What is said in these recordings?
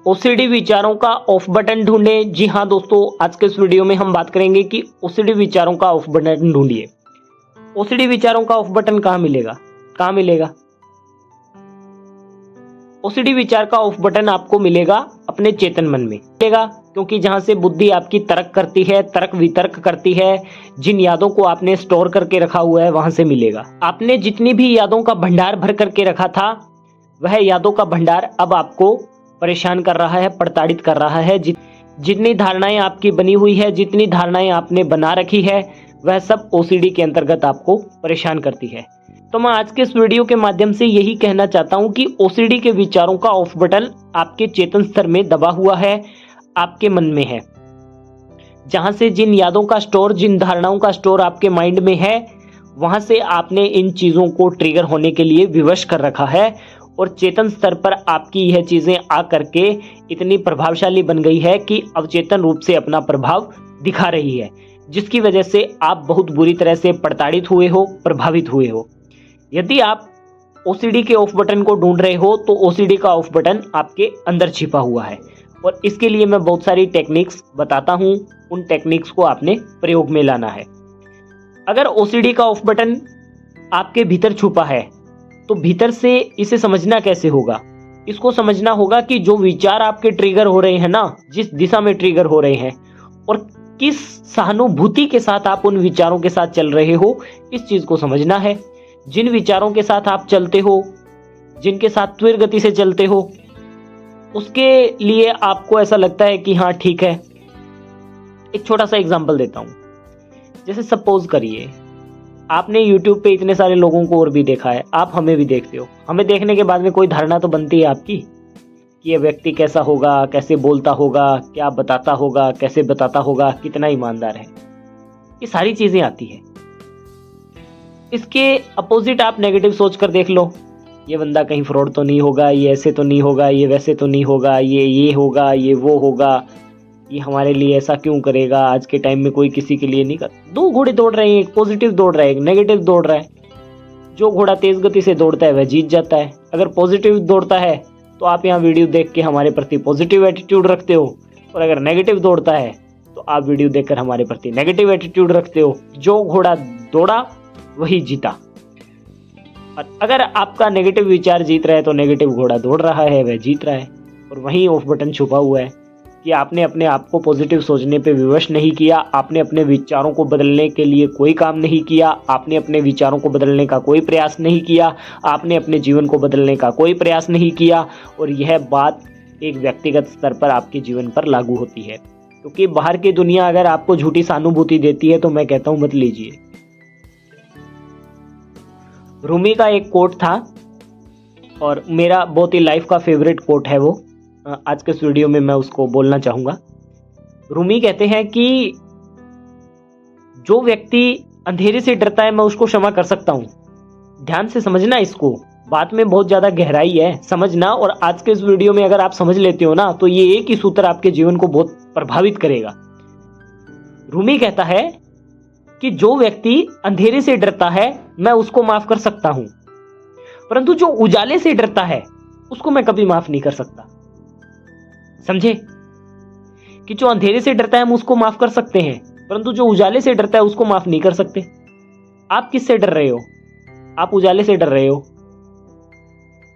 OCD विचारों का off button ढूंढें। जी हाँ दोस्तों, आज के इस वीडियो में हम बात करेंगे कि ओसीडी विचारों का ऑफ बटन ढूंढिए। ओसीडी विचारों का ऑफ बटन कहाँ मिलेगा? ओसीडी विचार का ऑफ बटन आपको मिलेगा अपने चेतन मन में मिलेगा, क्योंकि जहां से बुद्धि आपकी तर्क करती है, तर्क वितर्क करती है, जिन यादों को आपने स्टोर करके रखा हुआ है वहां से मिलेगा। आपने जितनी भी यादों का भंडार भर करके रखा था, वह यादों का भंडार अब आपको परेशान कर रहा है, प्रताड़ित कर रहा है। जितनी धारणाएं आपकी बनी हुई है, जितनी धारणाएं आपने बना रखी है, वह सब ओसीडी के अंतर्गत आपको परेशान करती है। तो मैं आज के इस वीडियो के माध्यम से यही कहना चाहता हूं कि ओसीडी के विचारों का ऑफ बटन आपके चेतन स्तर में दबा हुआ है, आपके मन में है। जहां से जिन यादों का स्टोर, जिन धारणाओं का स्टोर आपके माइंड में है, वहां से आपने इन चीजों को ट्रिगर होने के लिए विवश कर रखा है, और चेतन स्तर पर आपकी यह चीजें आ करके इतनी प्रभावशाली बन गई है कि अवचेतन रूप से अपना प्रभाव दिखा रही है, जिसकी वजह से आप बहुत बुरी तरह से प्रताड़ित हुए हो, प्रभावित हुए हो। यदि आप ओसीडी के ऑफ बटन को ढूंढ रहे हो तो ओसीडी का ऑफ बटन आपके अंदर छिपा हुआ है, और इसके लिए मैं बहुत सारी टेक्निक्स बताता हूं। उन टेक्निक्स को आपने प्रयोग में लाना है। अगर ओसीडी का ऑफ बटन आपके भीतर छुपा है तो भीतर से इसे समझना कैसे होगा? इसको समझना होगा कि जो विचार आपके ट्रिगर हो रहे हैं ना, जिस दिशा में ट्रिगर हो रहे हैं, और किस सहानुभूति के साथ आप उन विचारों के साथ चल रहे हो, इस चीज को समझना है। जिन विचारों के साथ आप चलते हो, जिनके साथ त्वरित गति से चलते हो, उसके लिए आपको ऐसा लगता है कि हाँ ठीक है। एक छोटा सा एग्जांपल देता हूं। जैसे सपोज करिए आपने YouTube पे इतने सारे लोगों को और भी देखा है, आप हमें भी देखते हो। हमें देखने के बाद में कोई धारणा तो बनती है आपकी कि ये व्यक्ति कैसा होगा, कैसे बोलता होगा, क्या बताता होगा, कैसे बताता होगा, कितना ईमानदार है। ये सारी चीजें आती है। इसके अपोजिट आप नेगेटिव सोच कर देख लो, ये बंदा कहीं फ्रॉड तो नहीं होगा, ये ऐसे तो नहीं होगा, ये वैसे तो नहीं होगा, ये होगा, ये वो होगा, ये हमारे लिए ऐसा क्यों करेगा, आज के टाइम में कोई किसी के लिए नहीं कर। दो घोड़े दौड़ रहे हैं, एक पॉजिटिव दौड़ रहा है, एक नेगेटिव दौड़ रहा है। जो घोड़ा तेज गति से दौड़ता है वह जीत जाता है। अगर पॉजिटिव दौड़ता है तो आप यहाँ वीडियो देख के हमारे प्रति पॉजिटिव एटीट्यूड रखते हो, और अगर नेगेटिव दौड़ता है तो आप वीडियो देखकर हमारे प्रति नेगेटिव एटीट्यूड रखते हो। जो घोड़ा दौड़ा वही जीता। और अगर आपका नेगेटिव विचार जीत रहा है तो नेगेटिव घोड़ा दौड़ रहा है, वह जीत रहा है। और वहीं ऑफ बटन छुपा हुआ है कि आपने अपने आप को पॉजिटिव सोचने पे विवश नहीं किया, आपने अपने विचारों को बदलने के लिए कोई काम नहीं किया, आपने अपने विचारों को बदलने का कोई प्रयास नहीं किया, आपने अपने जीवन को बदलने का कोई प्रयास नहीं किया। और यह बात एक व्यक्तिगत स्तर पर आपके जीवन पर लागू होती है, क्योंकि बाहर की दुनिया अगर आपको झूठी सहानुभूति देती है तो मैं कहता हूं मत लीजिए। रूमी का एक कोट था, और मेरा बहुत ही लाइफ का फेवरेट कोट है वो। आज के इस वीडियो में मैं उसको बोलना चाहूंगा। रूमी कहते हैं कि जो व्यक्ति अंधेरे से डरता है मैं उसको क्षमा कर सकता हूं। ध्यान से समझना, इसको बात में बहुत ज्यादा गहराई है, समझना। और आज के इस वीडियो में अगर आप समझ लेते हो ना, तो ये एक ही सूत्र आपके जीवन को बहुत प्रभावित करेगा। रूमी कहता है कि जो व्यक्ति अंधेरे से डरता है मैं उसको माफ कर सकता हूं, परंतु जो उजाले से डरता है उसको मैं कभी माफ नहीं कर सकता। समझे? कि जो अंधेरे से डरता है हम उसको माफ कर सकते हैं, परंतु जो उजाले से डरता है उसको माफ नहीं कर सकते। आप किससे डर रहे हो? आप उजाले से डर रहे हो।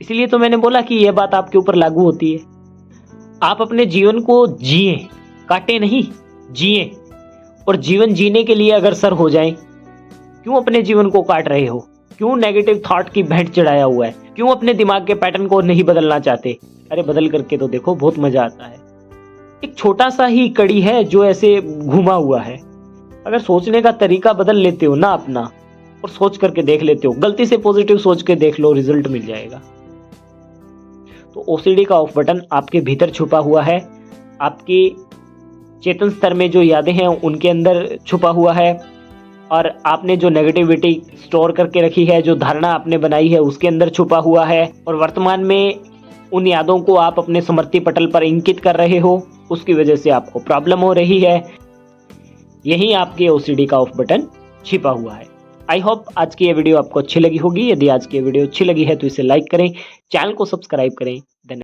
इसलिए तो मैंने बोला कि यह बात आपके ऊपर लागू होती है। आप अपने जीवन को जिए, काटे नहीं, जिए। और जीवन जीने के लिए अगर सर हो जाए, क्यों अपने जीवन को काट रहे हो? क्यों नेगेटिव थॉट की भेंट चढ़ाया हुआ है? क्यों अपने दिमाग के पैटर्न को नहीं बदलना चाहते? अरे बदल करके तो देखो, बहुत मजा आता है। एक छोटा सा ही कड़ी है जो ऐसे घुमा हुआ है। अगर सोचने का तरीका बदल लेते हो ना अपना, और सोच करके देख लेते हो, गलती से पॉजिटिव सोच के देख लो, रिजल्ट मिल जाएगा। तो ओसीडी का ऑफ बटन आपके भीतर छुपा हुआ है, आपके चेतन स्तर में जो यादें हैं उनके अंदर छुपा हुआ है, और आपने जो नेगेटिविटी स्टोर करके रखी है, जो धारणा आपने बनाई है उसके अंदर छुपा हुआ है। और वर्तमान में उन यादों को आप अपने स्मृति पटल पर इंकित कर रहे हो, उसकी वजह से आपको प्रॉब्लम हो रही है। यही आपके ओसीडी का ऑफ बटन छिपा हुआ है। आई होप आज की ये वीडियो आपको अच्छी लगी होगी। यदि आज की ये वीडियो अच्छी लगी है तो इसे लाइक करें, चैनल को सब्सक्राइब करें। धन्यवाद।